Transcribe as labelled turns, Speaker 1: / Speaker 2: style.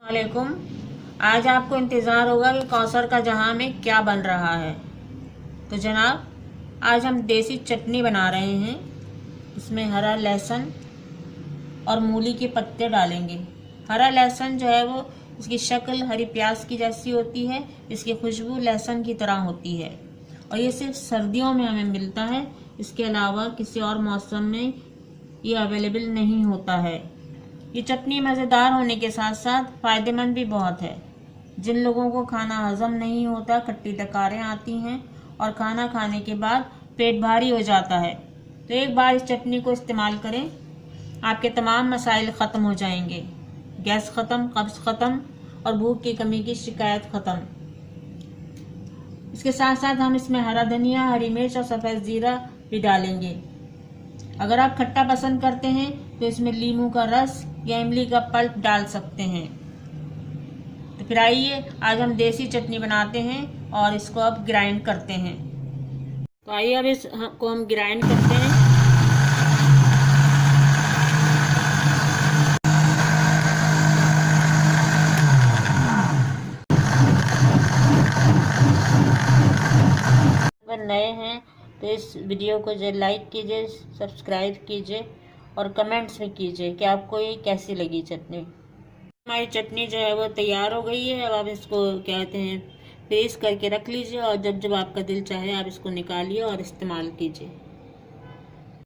Speaker 1: वालेकुम। आज आपको इंतज़ार होगा कि कौसर का जहां में क्या बन रहा है। तो जनाब, आज हम देसी चटनी बना रहे हैं। इसमें हरा लहसुन और मूली के पत्ते डालेंगे। हरा लहसुन जो है वो इसकी शक्ल हरी प्याज की जैसी होती है, इसकी खुशबू लहसुन की तरह होती है और ये सिर्फ सर्दियों में हमें मिलता है। इसके अलावा किसी और मौसम में ये अवेलेबल नहीं होता है। ये चटनी मज़ेदार होने के साथ साथ फ़ायदेमंद भी बहुत है। जिन लोगों को खाना हजम नहीं होता, खट्टी डकारें आती हैं और खाना खाने के बाद पेट भारी हो जाता है, तो एक बार इस चटनी को इस्तेमाल करें, आपके तमाम मसाइल ख़त्म हो जाएंगे। गैस ख़त्म, कब्ज़ ख़त्म और भूख की कमी की शिकायत ख़त्म। इसके साथ साथ हम इसमें हरा धनिया, हरी मिर्च और सफ़ेद ज़ीरा भी डालेंगे। अगर आप खट्टा पसंद करते हैं तो इसमें नींबू का रस या इमली का पल्प डाल सकते हैं। तो फिर आइए आज हम देसी चटनी बनाते हैं और इसको अब ग्राइंड करते हैं। तो आइए अब इसको हम ग्राइंड करते हैं। अगर नए हैं तो इस वीडियो को जो लाइक कीजिए, सब्सक्राइब कीजिए और कमेंट्स में कीजिए कि आपको ये कैसी लगी चटनी। हमारी चटनी जो है वो तैयार हो गई है। अब आप इसको कहते हैं फ्रीज करके रख लीजिए और जब जब आपका दिल चाहे आप इसको निकालिए और इस्तेमाल कीजिए।